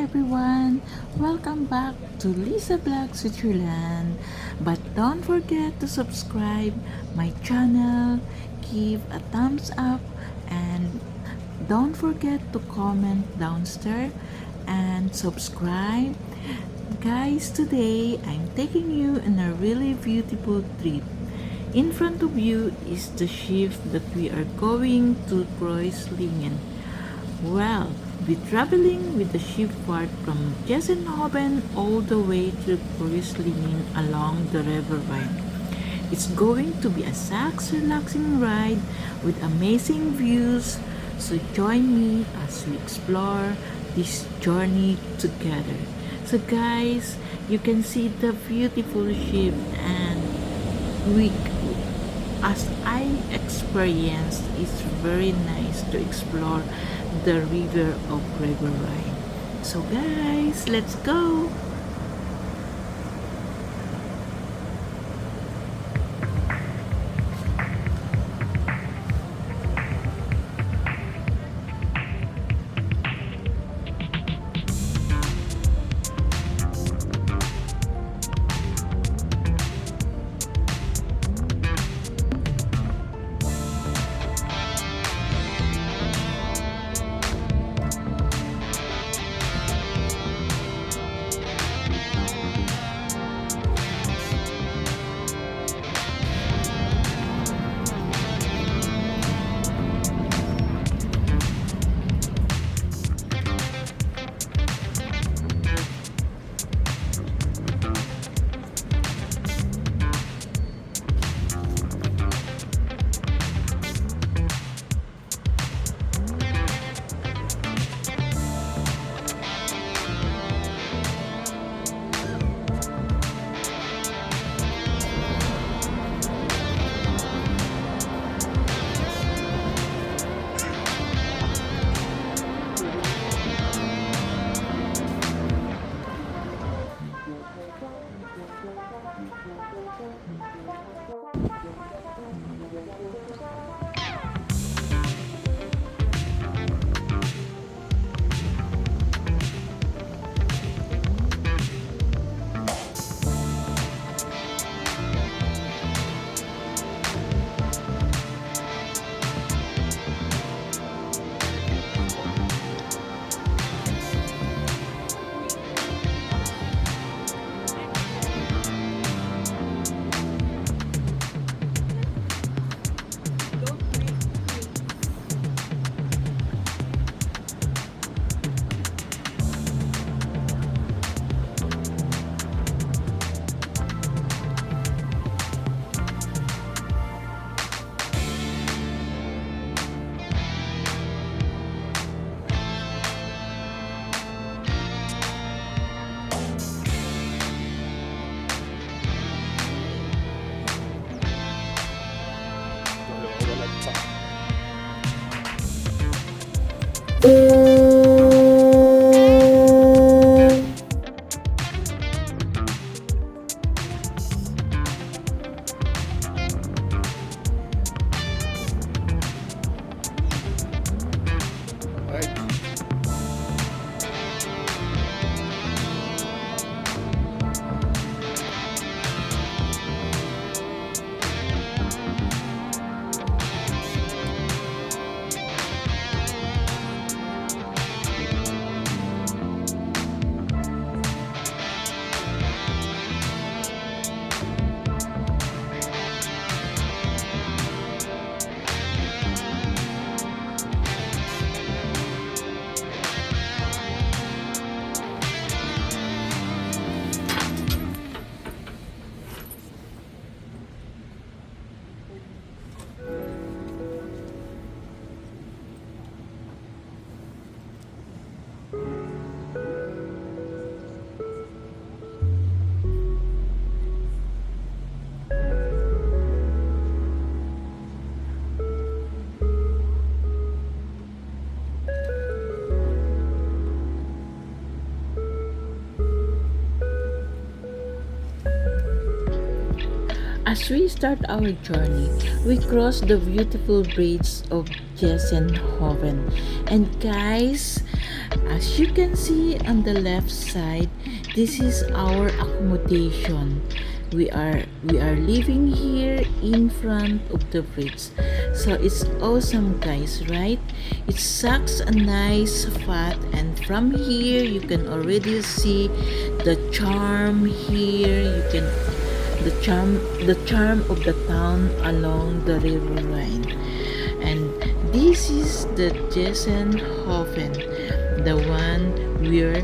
everyone! Welcome back to Lisa Vlog Switzerland. But don't forget to subscribe my channel, give a thumbs up, and don't forget to comment downstairs and subscribe. Guys, today I'm taking you on a really beautiful trip. In front of you is the ship that we are going to Kreuzlingen. Well, we're traveling with the ship part from Diessenhofen all the way to Kreuzlingen along the River Rhine. It's going to be a relaxing ride with amazing views, so join me as we explore this journey together. So guys, you can see the beautiful ship and we as I experienced, it's very nice to explore the river of River Rhine. So guys, let's go! As we start our journey, we cross the beautiful bridge of Diessenhofen. And guys, as you can see on the left side, this is our accommodation. We are living here in front of the bridge. So it's awesome guys, right? It sucks a nice spot, and from here you can already see the charm here. You can the charm of the town along the river Rhine. And this is the Diessenhofen, the one we're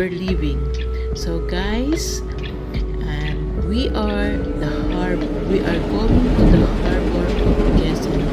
living. So guys, and we are going to the harbor of Diessenhofen.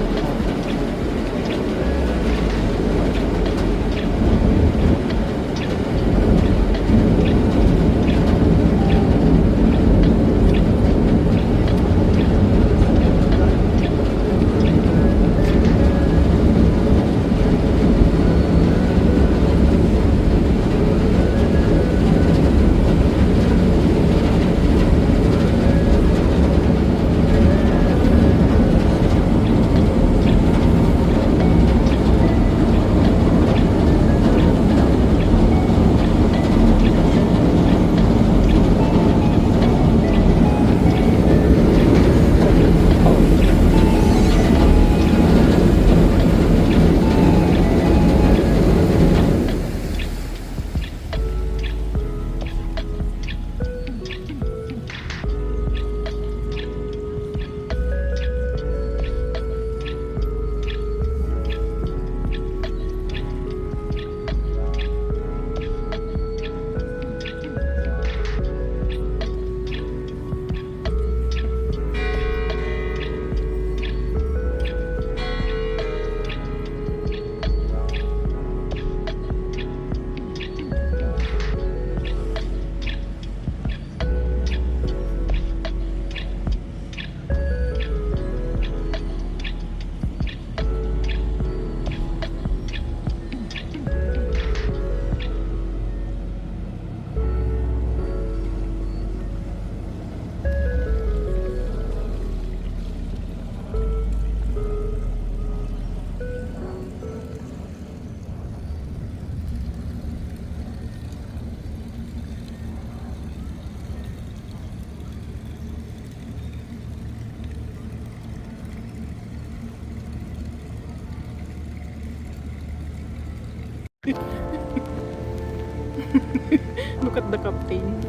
Look at the captain.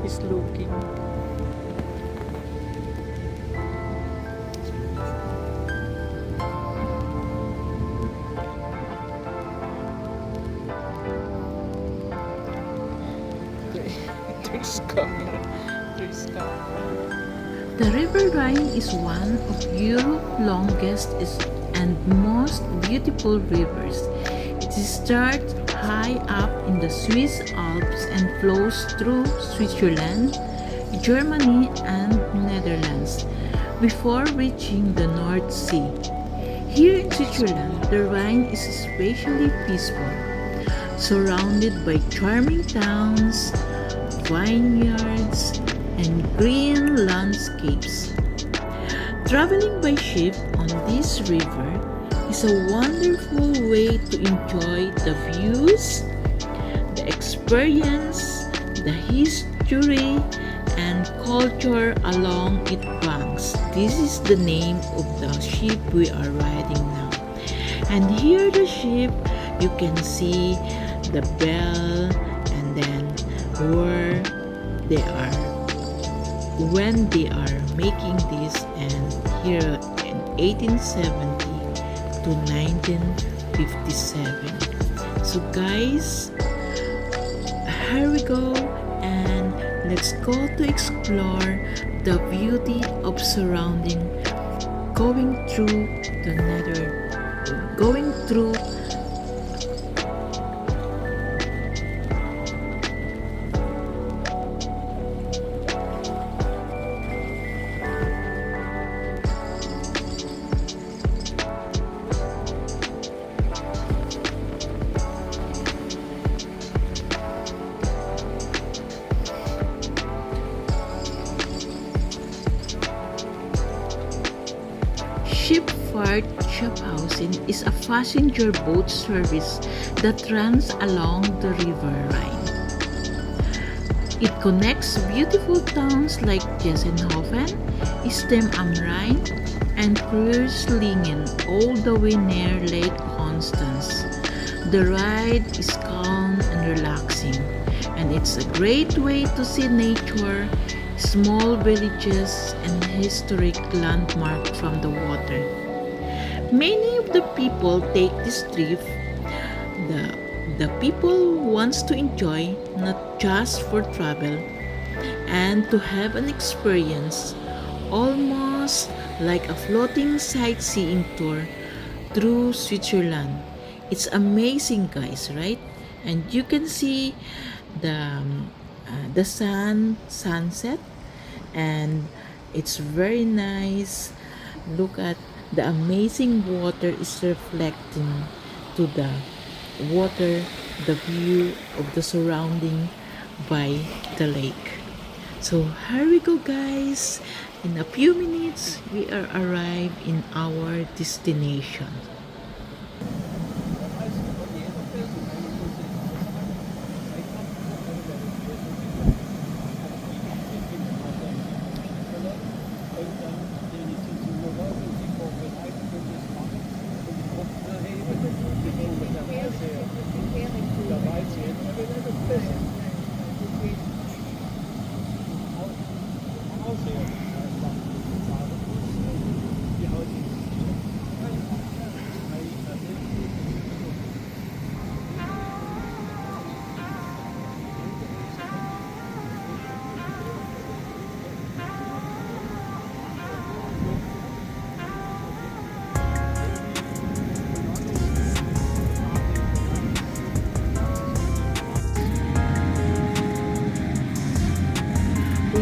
He's looking. There's coming. There's coming. The River Rhine is one of Europe's longest and most beautiful rivers. It starts high up in the Swiss Alps and flows through Switzerland, Germany, and Netherlands before reaching the North Sea. Here in Switzerland, the Rhine is especially peaceful, surrounded by charming towns, vineyards, and green landscapes. Traveling by ship on this river is a wonderful way to enjoy the views, the experience, the history, and culture along its banks. This is the name of the ship we are riding now. And here the ship, you can see the bell, and then where they are when they are making this, and here in 1870 to 1957. So guys, here we go, and let's go to explore the beauty of surrounding, going through Schifffahrt Schaffhausen is a passenger boat service that runs along the River Rhine. It connects beautiful towns like Diessenhofen, Stem am Rhein, and Kreuzlingen all the way near Lake Constance. The ride is calm and relaxing, and it's a great way to see nature, small villages, and historic landmarks from the water. Many of the people take this trip. The people wants to enjoy not just for travel and to have an experience almost like a floating sightseeing tour through Switzerland. It's amazing, guys, right? And you can see the sunset, and it's very nice. Look at the amazing water is reflecting to the water, the view of the surrounding by the lake. So here we go, guys. In a few minutes we are arrived in our destination.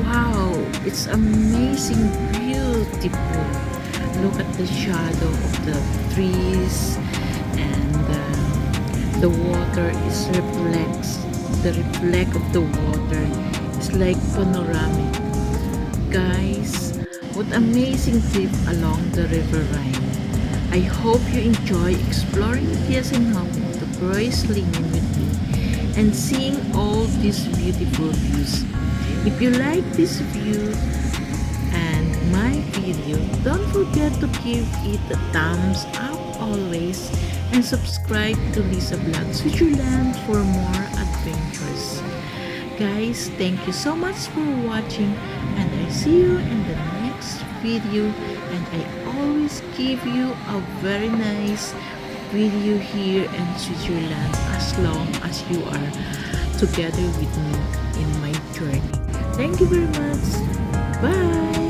Wow, it's amazing, beautiful. Look at the shadow of the trees, and the water is reflects. The reflect of the water is like panoramic. Guys, what amazing trip along the River Rhine. I hope you enjoy exploring Diessenhofen to Kreuzlingen with me and seeing all these beautiful views. If you like this view and my video, don't forget to give it a thumbs up always and subscribe to Lisa Vlog Switzerland for more adventures. Guys, thank you so much for watching, and I see you in the next video, and I always give you a very nice video here in Switzerland as long as you are together with me in my journey. Thank you very much. Bye.